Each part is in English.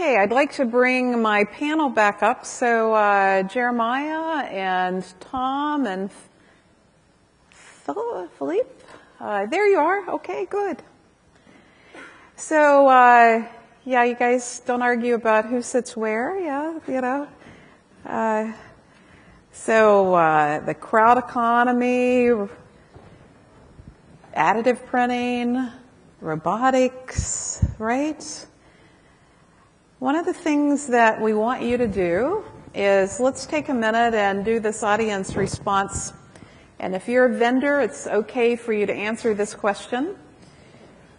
Okay, I'd like to bring my panel back up. So Jeremiah and Tom and Philippe, there you are. Okay, good. So yeah, you guys don't argue about who sits where, yeah, you know. So the crowd economy, additive printing, robotics, right? One of the things that we want you to do is let's take a minute and do this audience response. And if you're a vendor, it's okay for you to answer this question.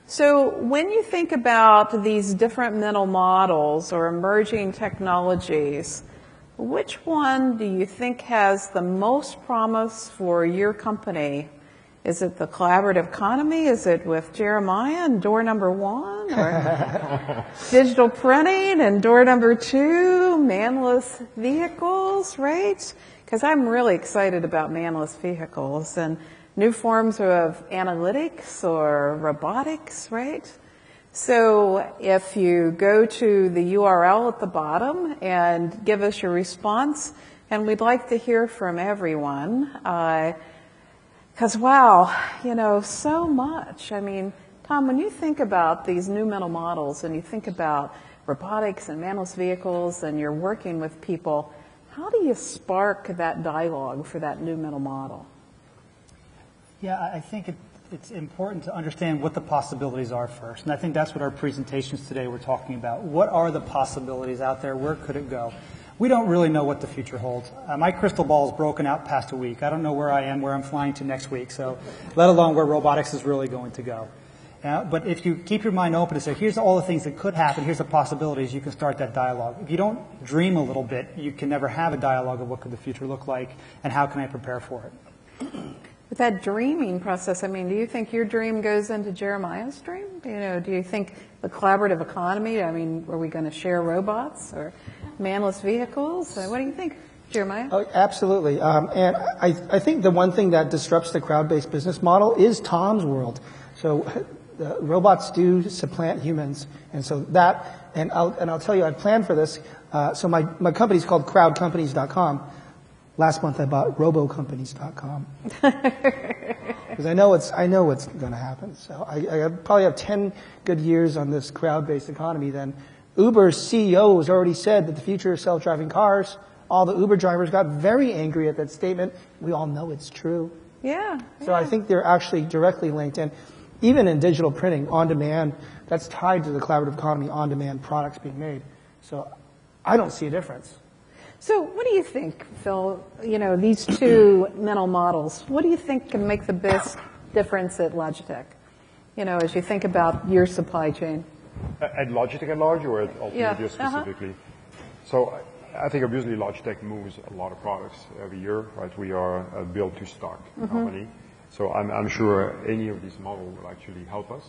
So when you think about these different mental models or emerging technologies, which one do you think has the most promise for your company? Is it the collaborative economy? Is it with Jeremiah and door number 1? Or digital printing and door number 2? Manless vehicles, right? Because I'm really excited about manless vehicles and new forms of analytics or robotics, right? So if you go to the URL at the bottom and give us your response, and we'd like to hear from everyone. Because, wow, you know, so much. I mean, Tom, when you think about these new mental models and you think about robotics and manless vehicles and you're working with people, how do you spark that dialogue for that new mental model? Yeah, I think it's important to understand what the possibilities are first. And I think that's what our presentations today were talking about. What are the possibilities out there? Where could it go? We don't really know what the future holds. My crystal ball is broken out past a week. I don't know where I am, where I'm flying to next week, so let alone where robotics is really going to go. But if you keep your mind open and say, here's all the things that could happen, here's the possibilities, you can start that dialogue. If you don't dream a little bit, you can never have a dialogue of what could the future look like and how can I prepare for it. With that dreaming process, I mean, do you think your dream goes into Jeremiah's dream? You know, do you think the collaborative economy, I mean, are we going to share robots or manless vehicles? What do you think, Jeremiah? Oh, absolutely. And I think the one thing that disrupts the crowd-based business model is Tom's world. So robots do supplant humans. And so that, and I'll tell you, I planned for this. So my company's called crowdcompanies.com. Last month I bought robocompanies.com. Because I know what's going to happen. So I probably have 10 good years on this crowd-based economy. Then Uber's CEO has already said that the future is self-driving cars. All the Uber drivers got very angry at that statement. We all know it's true. Yeah. So I think they're actually directly linked. And even in digital printing, on demand, that's tied to the collaborative economy, on demand products being made. So I don't see a difference. So what do you think, Phil, you know, these two mental models, what do you think can make the best difference at Logitech? You know, as you think about your supply chain. At Logitech at large or at Altimedia specifically? So I think obviously Logitech moves a lot of products every year, right? We are a build-to-stock company. So I'm sure any of these models will actually help us.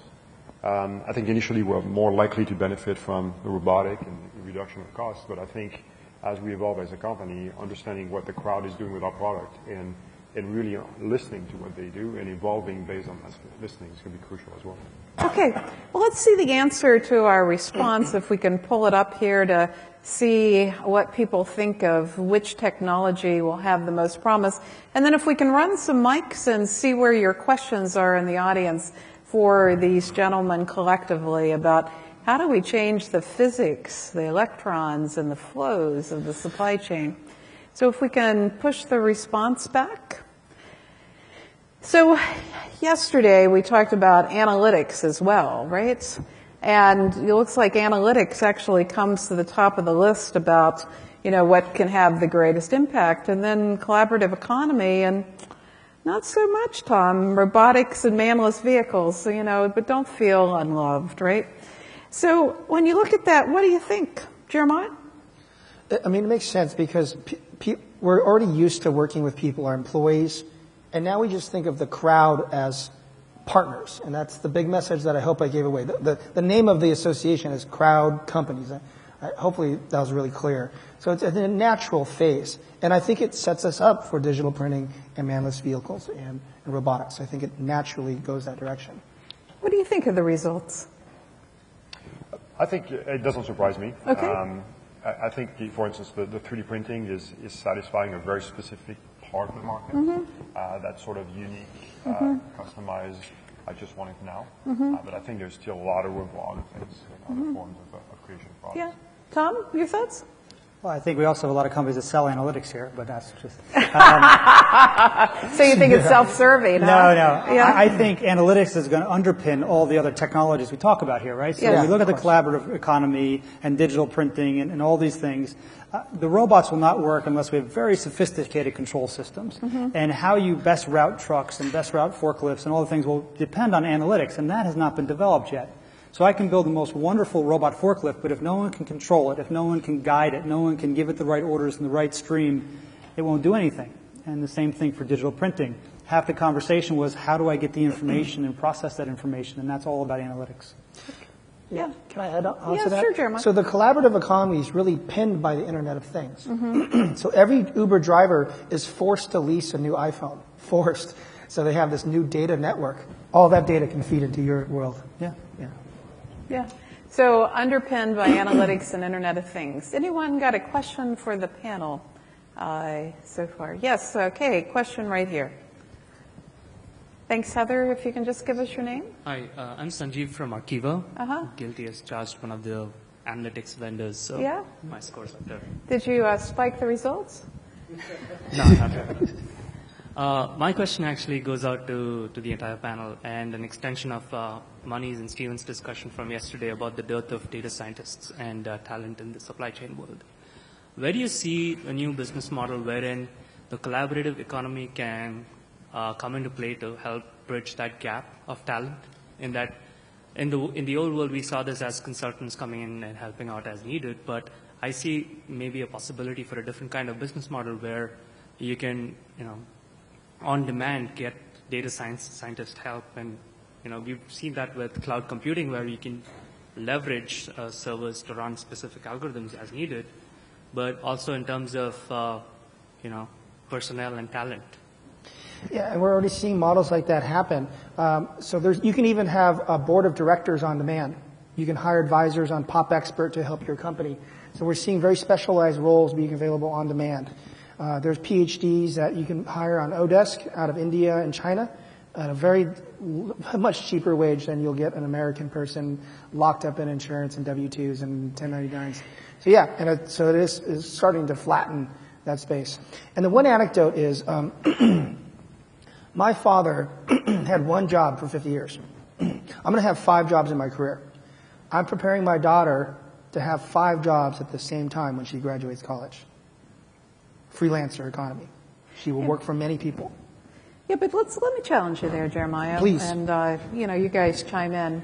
I think initially we're more likely to benefit from the robotic and the reduction of costs, but I think as we evolve as a company, understanding what the crowd is doing with our product and really listening to what they do and evolving based on that listening is going to be crucial as well. Okay, well, let's see the answer to our response, if we can pull it up here to see what people think of which technology will have the most promise. And then if we can run some mics and see where your questions are in the audience for these gentlemen collectively about how do we change the physics, the electrons, and the flows of the supply chain. So if we can push the response back. So yesterday we talked about analytics as well, right? And it looks like analytics actually comes to the top of the list about, you know, what can have the greatest impact. And then collaborative economy and not so much, Tom, robotics and manless vehicles, you know, but don't feel unloved, right? So when you look at that, what do you think, Jeremiah? I mean, it makes sense because we're already used to working with people, our employees, and now we just think of the crowd as partners, and that's the big message that I hope I gave away. The name of the association is Crowd Companies. Hopefully that was really clear. So it's a natural phase, and I think it sets us up for digital printing and manless vehicles and robotics. I think it naturally goes that direction. What do you think of the results? I think it doesn't surprise me. Okay. I think, for instance, the 3D printing is satisfying a very specific part of the market. That sort of unique, customized, I just want it now. But I think there's still a lot of room for other things, other forms of creation of products. Yeah. Tom, your thoughts? Well, I think we also have a lot of companies that sell analytics here, but that's just... So you think it's self-serving, huh? No. Yeah. I think analytics is going to underpin all the other technologies we talk about here, right? So Yeah. when we look at the collaborative economy and digital printing and all these things, the robots will not work unless we have very sophisticated control systems. And how you best route trucks and best route forklifts and all the things will depend on analytics, and that has not been developed yet. So I can build the most wonderful robot forklift, but if no one can control it, if no one can guide it, no one can give it the right orders in the right stream, it won't do anything. And the same thing for digital printing. Half the conversation was, how do I get the information and process that information? And that's all about analytics. Yeah. Can I add on Yeah, to that? sure, Jeremiah. So the collaborative economy is really pinned by the Internet of Things. So every Uber driver is forced to lease a new iPhone. Forced. So they have this new data network. All that data can feed into your world. Yeah. Yeah. So underpinned by analytics and Internet of Things. Anyone got a question for the panel so far? Yes. Okay. Question right here. Thanks, Heather. If you can just give us your name. Hi, I'm Sanjeev from Arkiva. Guilty as charged, one of the analytics vendors. So Yeah. my scores are there. Did you spike the results? No, not really. My question actually goes out to the entire panel and an extension of Mani's and Steven's discussion from yesterday about the dearth of data scientists and talent in the supply chain world. Where do you see a new business model wherein the collaborative economy can come into play to help bridge that gap of talent? In that, in the old world, we saw this as consultants coming in and helping out as needed, but I see maybe a possibility for a different kind of business model where you can, on demand, get data scientist help. And, we've seen that with cloud computing where you can leverage servers to run specific algorithms as needed, but also in terms of, personnel and talent. Yeah, and we're already seeing models like that happen. So you can even have a board of directors on demand. You can hire advisors on Pop Expert to help your company. So we're seeing very specialized roles being available on demand. There's PhDs that you can hire on Odesk out of India and China at a much cheaper wage than you'll get an American person locked up in insurance and W-2s and 1099s. So yeah, and so it is starting to flatten that space. And the one anecdote is, my father had one job for 50 years. I'm going to have 5 jobs in my career. I'm preparing my daughter to have 5 jobs at the same time when she graduates college. Freelancer economy. She will work for many people. Yeah, but let me challenge you there, Jeremiah. Please. And, you guys chime in.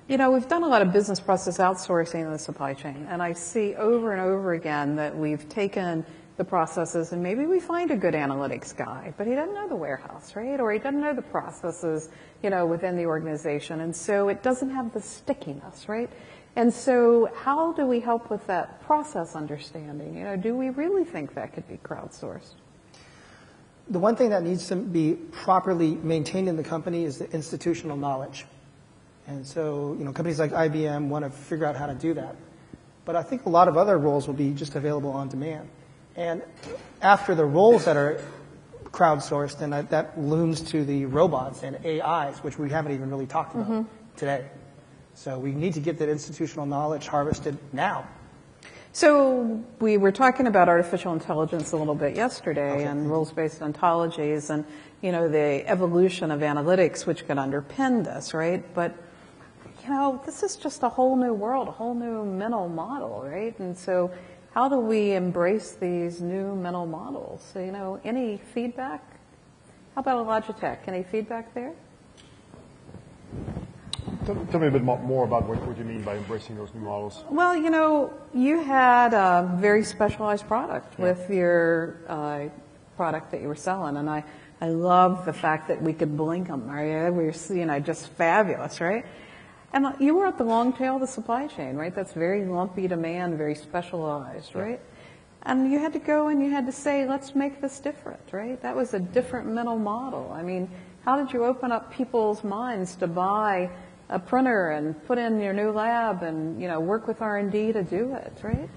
We've done a lot of business process outsourcing in the supply chain, and I see over and over again that we've taken the processes and maybe we find a good analytics guy, but he doesn't know the warehouse, right? Or he doesn't know the processes, within the organization, and so it doesn't have the stickiness, right? And so how do we help with that process understanding? Do we really think that could be crowdsourced? The one thing that needs to be properly maintained in the company is the institutional knowledge. And so, companies like IBM want to figure out how to do that. But I think a lot of other roles will be just available on demand. And after the roles that are crowdsourced, and that looms to the robots and AIs, which we haven't even really talked about today. So we need to get that institutional knowledge harvested now. So we were talking about artificial intelligence a little bit yesterday and rules-based ontologies and, the evolution of analytics, which could underpin this, right? But, this is just a whole new world, a whole new mental model, right? And so how do we embrace these new mental models? So, any feedback? How about a Logitech? Any feedback there? Tell me a bit more about what you mean by embracing those new models. Well, you had a very specialized product with your product that you were selling, and I love the fact that we could blink them, right? We were, just fabulous, right? And you were at the long tail of the supply chain, right? That's very lumpy demand, very specialized, right? And you had to go and you had to say, let's make this different, right? That was a different mental model. I mean, how did you open up people's minds to buy a printer and put in your new lab and, work with R&D to do it, right?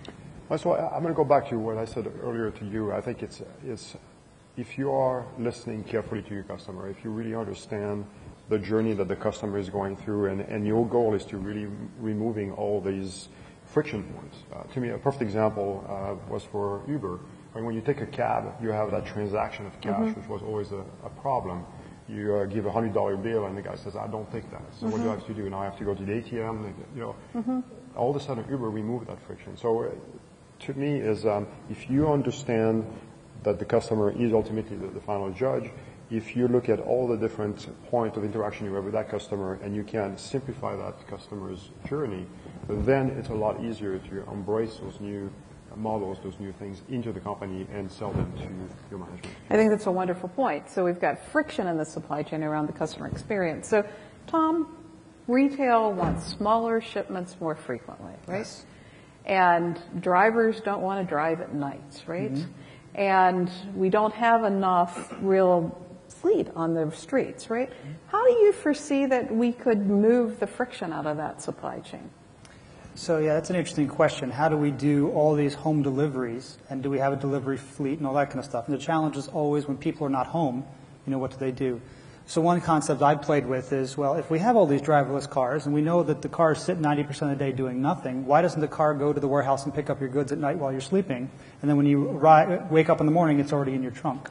So I'm going to go back to what I said earlier to you. I think it's if you are listening carefully to your customer, if you really understand the journey that the customer is going through, and your goal is to really removing all these friction points. To me, a perfect example was for Uber. When you take a cab, you have that transaction of cash, which was always a problem. You give a $100 bill, and the guy says, "I don't take that." So what do I have to do? Now I have to go to the ATM. All of a sudden, Uber removed that friction. So to me, is if you understand that the customer is ultimately the final judge, if you look at all the different points of interaction you have with that customer, and you can simplify that customer's journey, then it's a lot easier to embrace those new models, those new things into the company and sell them to your management. I think that's a wonderful point. So we've got friction in the supply chain around the customer experience. So, Tom, retail wants smaller shipments more frequently, right? Yes. And drivers don't want to drive at night, right? And we don't have enough real fleet on the streets, right? How do you foresee that we could move the friction out of that supply chain? So yeah, that's an interesting question. How do we do all these home deliveries, and do we have a delivery fleet and all that kind of stuff? And the challenge is always when people are not home, what do they do? So one concept I played with is, well, if we have all these driverless cars and we know that the cars sit 90% of the day doing nothing, why doesn't the car go to the warehouse and pick up your goods at night while you're sleeping? And then when you wake up in the morning, it's already in your trunk.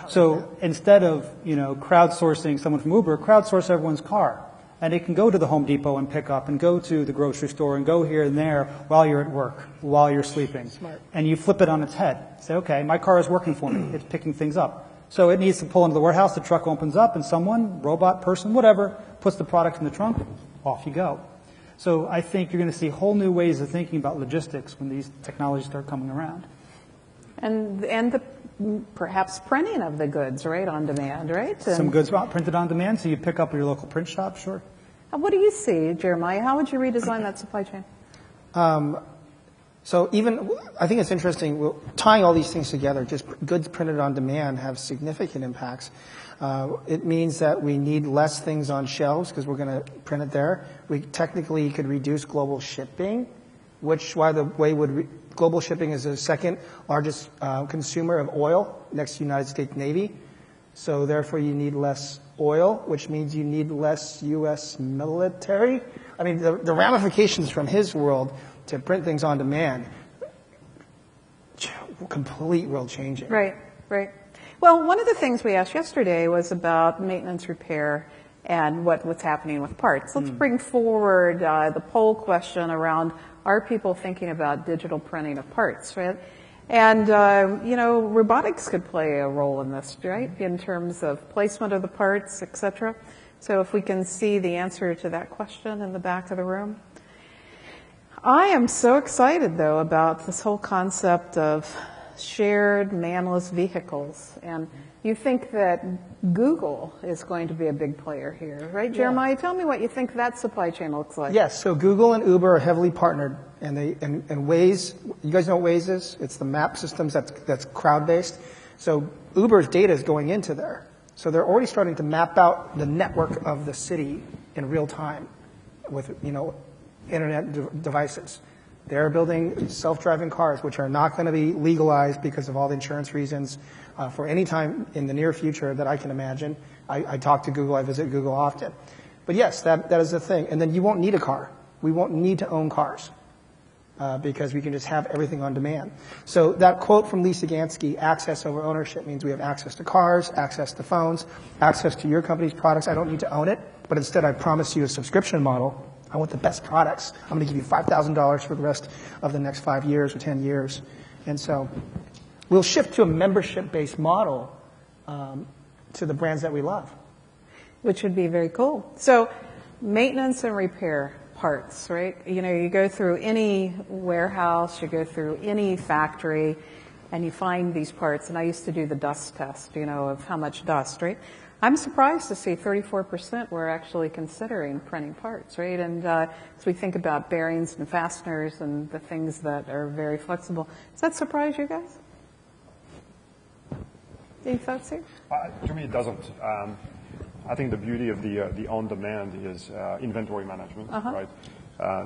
So instead of, crowdsourcing someone from Uber, crowdsource everyone's car. And it can go to the Home Depot and pick up and go to the grocery store and go here and there while you're at work, while you're sleeping. Smart. And you flip it on its head. Say, okay, my car is working for me. It's picking things up. So it needs to pull into the warehouse, the truck opens up, and someone, robot, person, whatever, puts the product in the trunk, off you go. So I think you're going to see whole new ways of thinking about logistics when these technologies start coming around. And the perhaps printing of the goods, right, on demand, right? And some goods printed on demand, so you pick up at your local print shop, sure. what do you see, Jeremiah? How would you redesign that supply chain? So I think it's interesting, tying all these things together, just goods printed on demand have significant impacts. It means that we need less things on shelves because we're going to print it there. We technically could reduce global shipping, which, global shipping is the second largest consumer of oil next to the United States Navy. So therefore you need less oil, which means you need less U.S. military. I mean, the ramifications from his world to print things on demand, complete world changing. Right. Well, one of the things we asked yesterday was about maintenance, repair, and what's happening with parts. Let's bring forward the poll question around, are people thinking about digital printing of parts, right? And, robotics could play a role in this, right, in terms of placement of the parts, et cetera. So if we can see the answer to that question in the back of the room. I am so excited, though, about this whole concept of shared manless vehicles. And you think that Google is going to be a big player here, right, Jeremiah? Tell me what you think that supply chain looks like. Yes, so Google and Uber are heavily partnered, and Waze, you guys know what Waze is? It's the map systems that's crowd-based. So Uber's data is going into there. So they're already starting to map out the network of the city in real time with, internet devices. They're building self-driving cars, which are not going to be legalized because of all the insurance reasons for any time in the near future that I can imagine. I talk to Google, I visit Google often. But yes, that is the thing. And then you won't need a car. We won't need to own cars because we can just have everything on demand. So that quote from Lisa Gansky, access over ownership, means we have access to cars, access to phones, access to your company's products. I don't need to own it, but instead I promise you a subscription model. I want the best products. I'm going to give you $5,000 for the rest of the next 5 years or 10 years. And so we'll shift to a membership-based model to the brands that we love. Which would be very cool. So maintenance and repair parts, right? You go through any warehouse, you go through any factory, and you find these parts. And I used to do the dust test, of how much dust, right? I'm surprised to see 34% were actually considering printing parts, right? And as we think about bearings and fasteners and the things that are very flexible, does that surprise you guys? Any thoughts here? To me, it doesn't. I think the beauty of the on-demand is inventory management, right?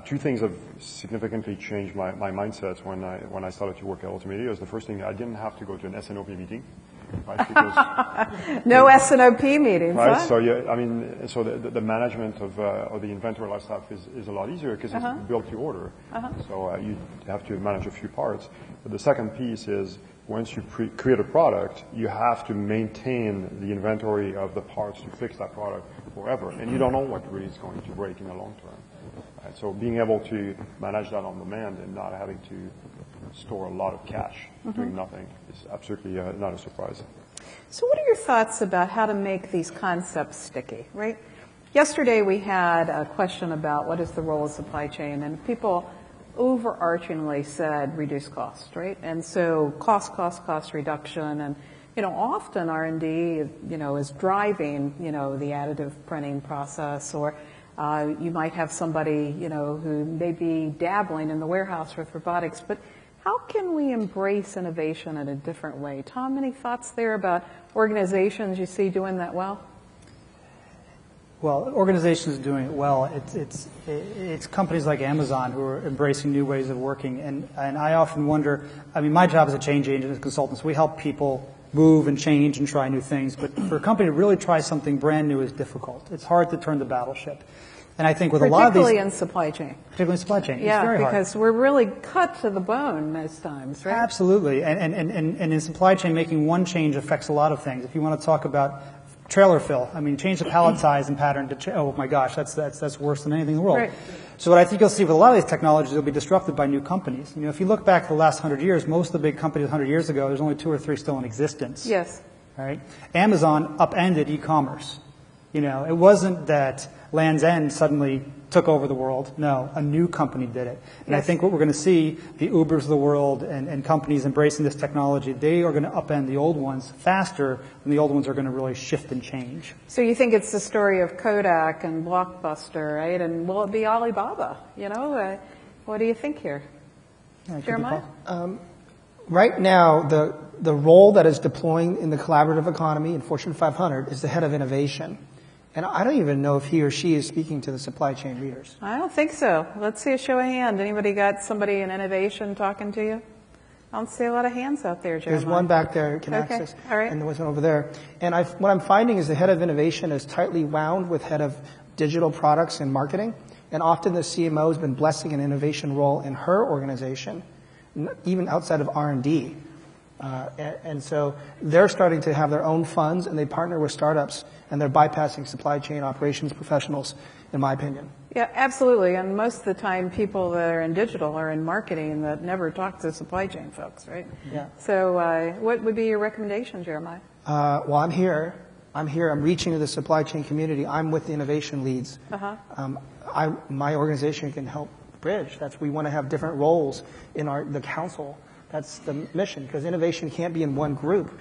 Two things have significantly changed my mindset when I started to work at Ultimedia. The first thing, I didn't have to go to an SNOP meeting, right? Because no SNOP meetings, right? huh? So yeah, I mean, so the management of the inventory life stuff is a lot easier because it's built to order. So you have to manage a few parts. But the second piece is once you create a product, you have to maintain the inventory of the parts to fix that product forever, and you don't know what really is going to break in the long term. Right? So being able to manage that on demand and not having to store a lot of cash doing nothing is absolutely not a surprise. So what are your thoughts about how to make these concepts sticky, right? Yesterday we had a question about what is the role of supply chain, and people overarchingly said reduce cost, right? And so cost reduction, and often R&D, is driving, the additive printing process, or you might have somebody, who may be dabbling in the warehouse with robotics, but how can we embrace innovation in a different way? Tom, any thoughts there about organizations you see doing that well? Well, organizations doing it well. It's companies like Amazon who are embracing new ways of working, and I often wonder. I mean, my job is a change agent as consultants. We help people move and change and try new things, but for a company to really try something brand new is difficult. It's hard to turn the battleship, and I think with a lot of these, particularly in supply chain. Particularly in supply chain, yeah, it's very hard. Because we're really cut to the bone most times, right? Absolutely, and in supply chain, making one change affects a lot of things. If you want to talk about trailer fill, I mean, change the pallet size and pattern to, oh my gosh, that's worse than anything in the world. Right. So what I think you'll see with a lot of these technologies, they'll be disrupted by new companies. If you look back the last 100 years, most of the big companies 100 years ago, there's only 2 or 3 still in existence. Yes. Right? Amazon upended e-commerce. It wasn't that Land's End suddenly took over the world. No, a new company did it. And yes. I think what we're going to see, the Ubers of the world and companies embracing this technology, they are going to upend the old ones faster than the old ones are going to really shift and change. So you think it's the story of Kodak and Blockbuster, right? And will it be Alibaba? What do you think here? Yeah, Jeremiah? Right now, the role that is deploying in the collaborative economy in Fortune 500 is the head of innovation. And I don't even know if he or she is speaking to the supply chain leaders. I don't think so. Let's see a show of hands. Anybody got somebody in innovation talking to you? I don't see a lot of hands out there, Jeremiah. There's one back there who can access, all right. and there was one over there. And what I'm finding is the head of innovation is tightly wound with head of digital products and marketing. And often the CMO has been blessing an innovation role in her organization, even outside of R&D. And so they're starting to have their own funds, and they partner with startups, and they're bypassing supply chain operations professionals, in my opinion. Yeah, absolutely. And most of the time, people that are in digital are in marketing that never talk to supply chain folks, right? Yeah. So what would be your recommendation, Jeremiah? Well, I'm here. I'm reaching to the supply chain community. I'm with the innovation leads. My organization can help bridge. We want to have different roles in the council. That's the mission, because innovation can't be in one group.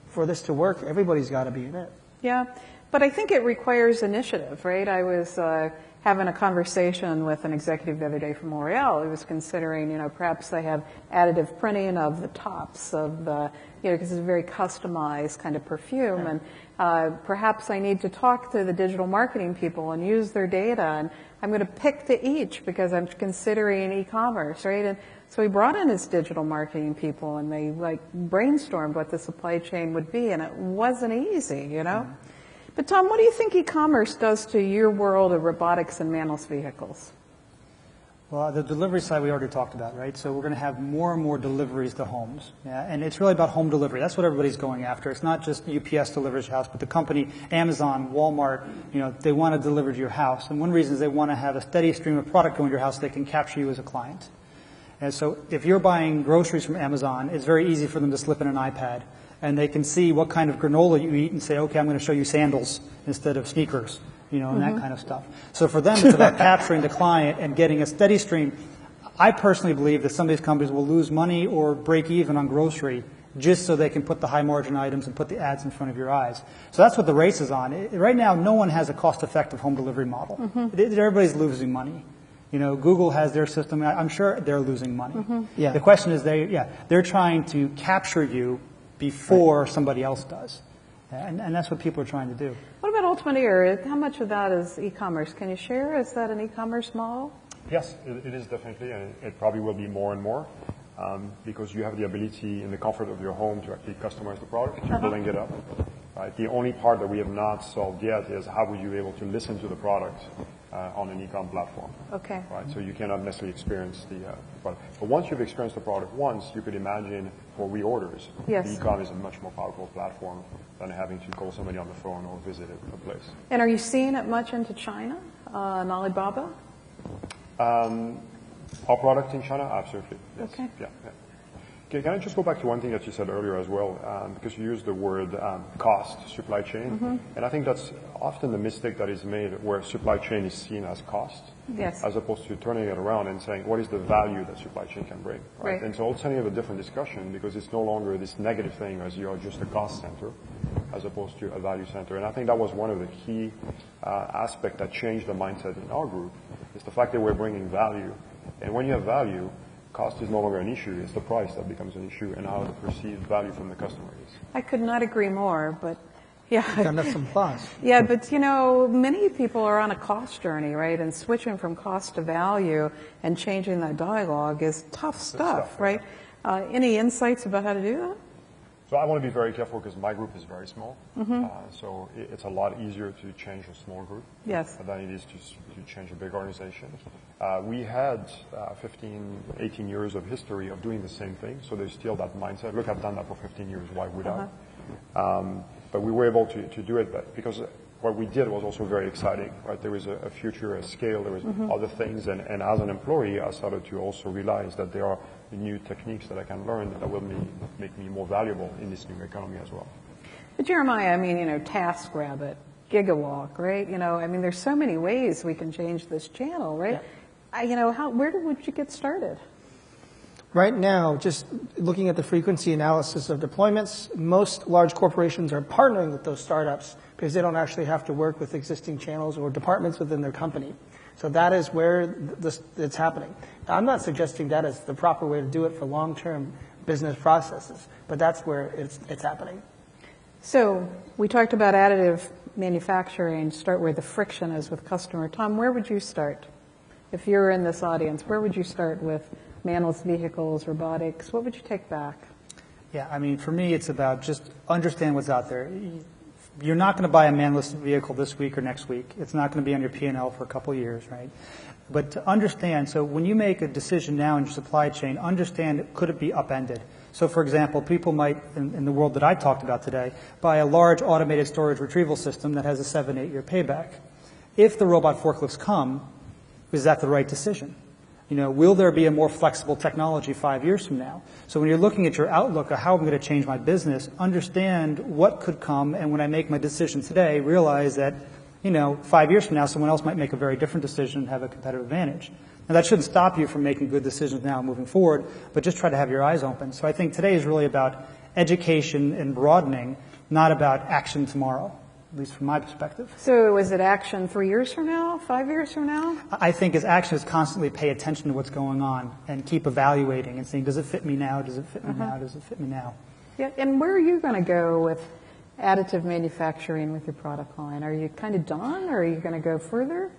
For this to work, everybody's got to be in it. Yeah, but I think it requires initiative, right? I was having a conversation with an executive the other day from L'Oreal who was considering, perhaps they have additive printing of the tops of the, because it's a very customized kind of perfume, and perhaps I need to talk to the digital marketing people and use their data, and I'm going to pick to each because I'm considering e-commerce, right? And so he brought in his digital marketing people, and they brainstormed what the supply chain would be, and it wasn't easy, But Tom, what do you think e-commerce does to your world of robotics and manless vehicles? Well, the delivery side we already talked about, right? So we're going to have more and more deliveries to homes. Yeah? And it's really about home delivery. That's what everybody's going after. It's not just UPS delivers your house, but the company, Amazon, Walmart, they want to deliver to your house. And one reason is they want to have a steady stream of product going to your house so they can capture you as a client. And so if you're buying groceries from Amazon, it's very easy for them to slip in an iPad. And they can see what kind of granola you eat and say, okay, I'm going to show you sandals instead of sneakers, and that kind of stuff. So for them, it's about capturing the client and getting a steady stream. I personally believe that some of these companies will lose money or break even on grocery just so they can put the high margin items and put the ads in front of your eyes. So that's what the race is on. Right now, no one has a cost-effective home delivery model. Everybody's losing money. Google has their system. I'm sure they're losing money. Yeah. The question is, they're trying to capture you before somebody else does. And that's what people are trying to do. What about Ultimate Ear? How much of that is e-commerce? Can you share? Is that an e-commerce model? Yes, it is definitely, and it probably will be more and more because you have the ability in the comfort of your home to actually customize the product, to building it up. Right? The only part that we have not solved yet is how would you be able to listen to the product on an e-com platform. Okay. Right? So you cannot necessarily experience the product. But once you've experienced the product once, you could imagine for reorders, yes. the e-com is a much more powerful platform than having to call somebody on the phone or visit a place. And are you seeing it much into China and Alibaba? Our product in China, absolutely. Yes. Okay. Yeah. Okay, can I just go back to one thing that you said earlier as well, because you used the word cost, supply chain, and I think that's often the mistake that is made where supply chain is seen as cost, yes. as opposed to turning it around and saying, what is the value that supply chain can bring, right? And so ultimately have a different discussion because it's no longer this negative thing as you're just a cost center, as opposed to a value center. And I think that was one of the key aspects that changed the mindset in our group, is the fact that we're bringing value. And when you have value, cost is no longer an issue. It's the price that becomes an issue and how the perceived value from the customer is. I could not agree more, but yeah. That's some plus. Yeah, but you know, many people are on a cost journey, right? And switching from cost to value and changing that dialogue is tough stuff, right? Any insights about how to do that? So I want to be very careful because my group is very small. So it's a lot easier to change a small group yes. than it is to change a big organization. We had 15, 18 years of history of doing the same thing. So there's still that mindset. Look, I've done that for 15 years. Why would I? But we were able to do it because what we did was also very exciting, right? There was a future, a scale, there was other things. And as an employee, I started to also realize that there are new techniques that I can learn that will make me more valuable in this new economy as well. But Jeremiah, I mean, you know, TaskRabbit, GigaWalk, right? You know, I mean, there's so many ways we can change this channel, right? Yeah. You know, where would you get started? Right now, just looking at the frequency analysis of deployments, most large corporations are partnering with those startups because they don't actually have to work with existing channels or departments within their company. So that is where it's happening. Now, I'm not suggesting that is the proper way to do it for long-term business processes, but that's where it's happening. So we talked about additive manufacturing, start where the friction is with customer. Tom, where would you start? If you're in this audience, where would you start with manless vehicles, robotics? What would you take back? Yeah, I mean, for me, it's about just understand what's out there. You're not going to buy a manless vehicle this week or next week. It's not going to be on your P&L for a couple of years, right? But to understand, so when you make a decision now in your supply chain, understand, could it be upended? So, for example, people might, in the world that I talked about today, buy a large automated storage retrieval system that has a 7-8 year payback. If the robot forklifts come, is that the right decision? You know, will there be a more flexible technology 5 years from now? So when you're looking at your outlook of how I'm going to change my business, understand what could come, and when I make my decision today, realize that, you know, 5 years from now, someone else might make a very different decision and have a competitive advantage. Now, that shouldn't stop you from making good decisions now moving forward, but just try to have your eyes open. So I think today is really about education and broadening, not about action tomorrow, at least from my perspective. So is it action 3 years from now, 5 years from now? I think his action is constantly pay attention to what's going on and keep evaluating and saying, does it fit me now? Does it fit me now? Does it fit me now? Yeah, and where are you going to go with additive manufacturing with your product line? Are you kind of done, or are you going to go further?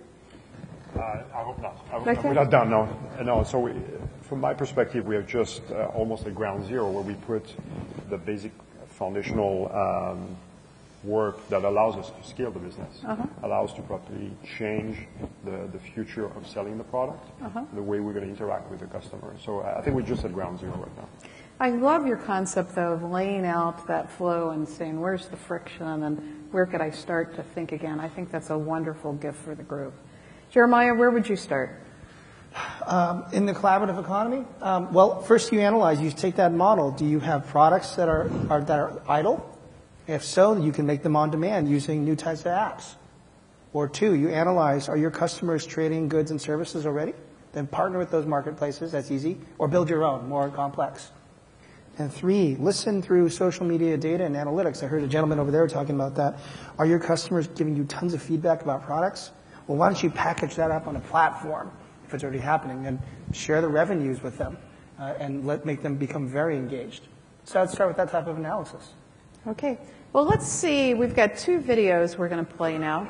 I hope not. We're not done, no. So from my perspective, we have just almost a ground zero where we put the basic foundational work that allows us to scale the business, allows to properly change the future of selling the product, the way we're going to interact with the customer. So I think we're just at ground zero right now. I love your concept, though, of laying out that flow and saying, where's the friction and where could I start to think again? I think that's a wonderful gift for the group. Jeremiah, where would you start? In the collaborative economy? Well, first you analyze, you take that model. Do you have products that are idle? If so, you can make them on demand using new types of apps. Or 2, you analyze, are your customers trading goods and services already? Then partner with those marketplaces, that's easy. Or build your own, more complex. And 3, listen through social media data and analytics. I heard a gentleman over there talking about that. Are your customers giving you tons of feedback about products? Well, why don't you package that up on a platform, if it's already happening, and share the revenues with them and make them become very engaged. So I'd start with that type of analysis. Okay. Well, let's see. We've got 2 videos we're going to play now.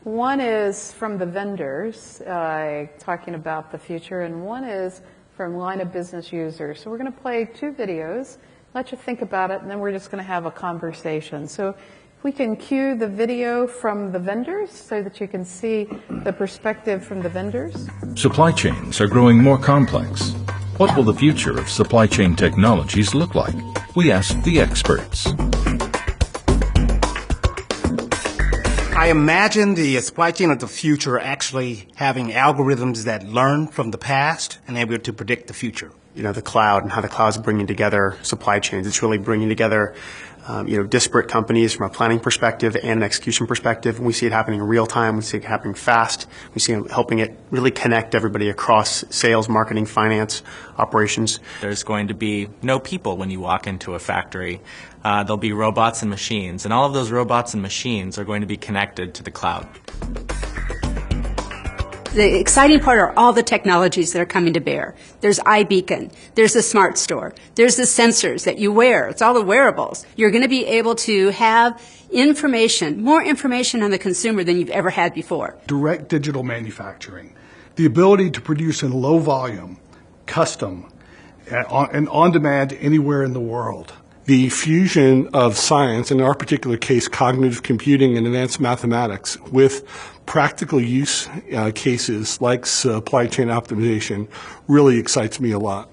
One is from the vendors talking about the future, and one is from line of business users. So we're going to play 2 videos, let you think about it, and then we're just going to have a conversation. So if we can cue the video from the vendors so that you can see the perspective from the vendors. Supply chains are growing more complex. What will the future of supply chain technologies look like? We asked the experts. I imagine the supply chain of the future actually having algorithms that learn from the past and able to predict the future. You know, the cloud and how the cloud is bringing together supply chains. It's really bringing together, disparate companies from a planning perspective and an execution perspective. And we see it happening in real time. We see it happening fast. We see it helping it really connect everybody across sales, marketing, finance, operations. There's going to be no people when you walk into a factory. There'll be robots and machines, and all of those robots and machines are going to be connected to the cloud. The exciting part are all the technologies that are coming to bear. There's iBeacon, there's the smart store, there's the sensors that you wear, it's all the wearables. You're going to be able to have information, more information on the consumer than you've ever had before. Direct digital manufacturing, the ability to produce in low volume, custom, and on demand anywhere in the world. The fusion of science, in our particular case cognitive computing and advanced mathematics, with practical use cases like supply chain optimization really excites me a lot.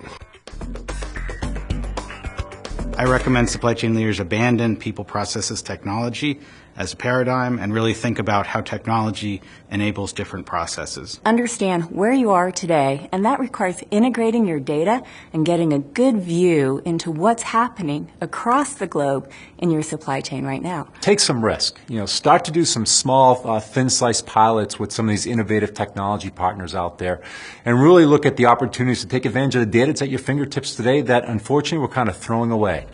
I recommend supply chain leaders abandon people, processes, technology as a paradigm and really think about how technology enables different processes. Understand where you are today, and that requires integrating your data and getting a good view into what's happening across the globe in your supply chain right now. Take some risk. Start to do some small, thin-slice pilots with some of these innovative technology partners out there, and really look at the opportunities to take advantage of the data that's at your fingertips today that, unfortunately, we're kind of throwing away.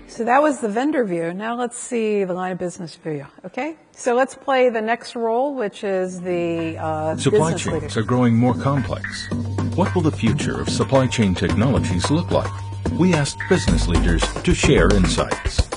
So that was the vendor view. Now let's see the line of business view, okay? So let's play the next role, which is the Supply business chains leader. are growing more complex. What will the future of supply chain technologies look like? We asked business leaders to share insights.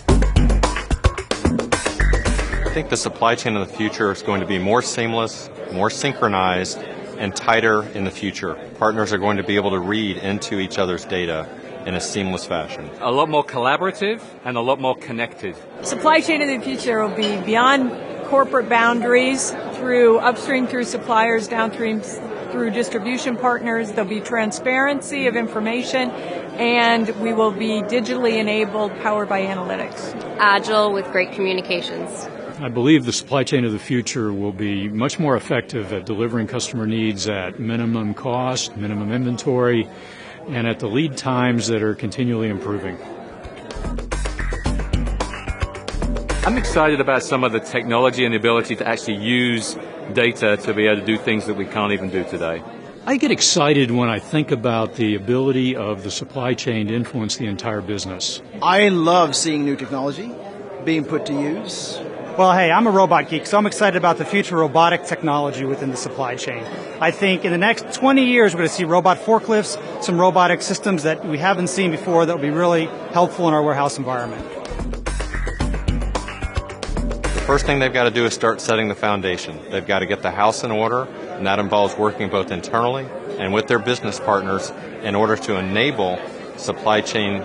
I think the supply chain of the future is going to be more seamless, more synchronized, and tighter in the future. Partners are going to be able to read into each other's data in a seamless fashion. A lot more collaborative and a lot more connected. Supply chain of the future will be beyond corporate boundaries, through upstream through suppliers, downstream through distribution partners. There'll be transparency of information, and we will be digitally enabled, powered by analytics. Agile with great communications. I believe the supply chain of the future will be much more effective at delivering customer needs at minimum cost, minimum inventory, and at the lead times that are continually improving. I'm excited about some of the technology and the ability to actually use data to be able to do things that we can't even do today. I get excited when I think about the ability of the supply chain to influence the entire business. I love seeing new technology being put to use. Well, hey, I'm a robot geek, so I'm excited about the future robotic technology within the supply chain. I think in the next 20 years, we're going to see robot forklifts, some robotic systems that we haven't seen before that will be really helpful in our warehouse environment. The first thing they've got to do is start setting the foundation. They've got to get the house in order, and that involves working both internally and with their business partners in order to enable supply chain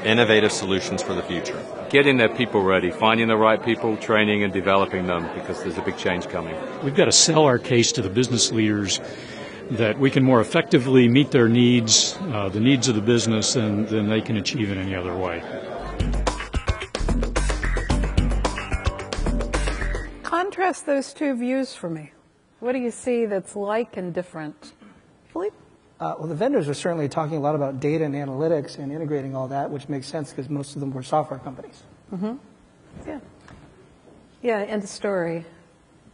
innovative solutions for the future. Getting their people ready, finding the right people, training and developing them, because there's a big change coming. We've got to sell our case to the business leaders that we can more effectively meet their needs, the needs of the business, than they can achieve in any other way. Contrast those 2 views for me. What do you see that's like and different? Philippe? Well, the vendors are certainly talking a lot about data and analytics and integrating all that, which makes sense because most of them were software companies. Mm-hmm. Yeah. Yeah, end of story.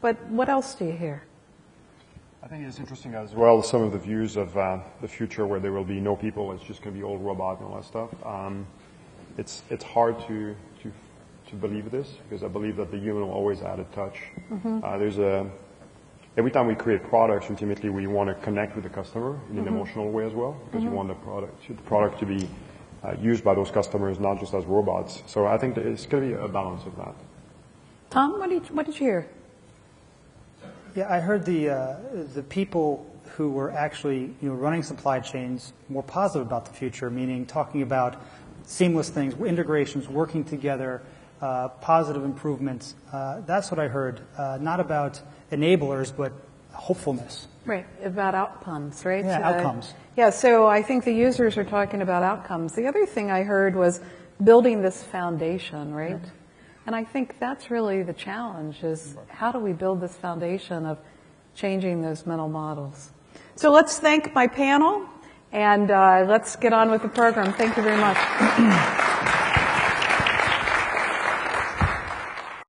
But what else do you hear? I think it's interesting as well, some of the views of the future where there will be no people, it's just going to be all robot and all that stuff. It's hard to believe this, because I believe that the human will always add a touch. Mm-hmm. Every time we create products, ultimately we want to connect with the customer in an emotional way as well, because you want the product to be used by those customers, not just as robots. So I think that it's going to be a balance of that. Tom, what did you hear? Yeah, I heard the people who were actually running supply chains more positive about the future, meaning talking about seamless things, integrations, working together, positive improvements. That's what I heard, not about enablers, but hopefulness. Right, about outcomes, right? Yeah, outcomes. Yeah, so I think the users are talking about outcomes. The other thing I heard was building this foundation, right? Yeah. And I think that's really the challenge, is how do we build this foundation of changing those mental models? So let's thank my panel, and let's get on with the program. Thank you very much.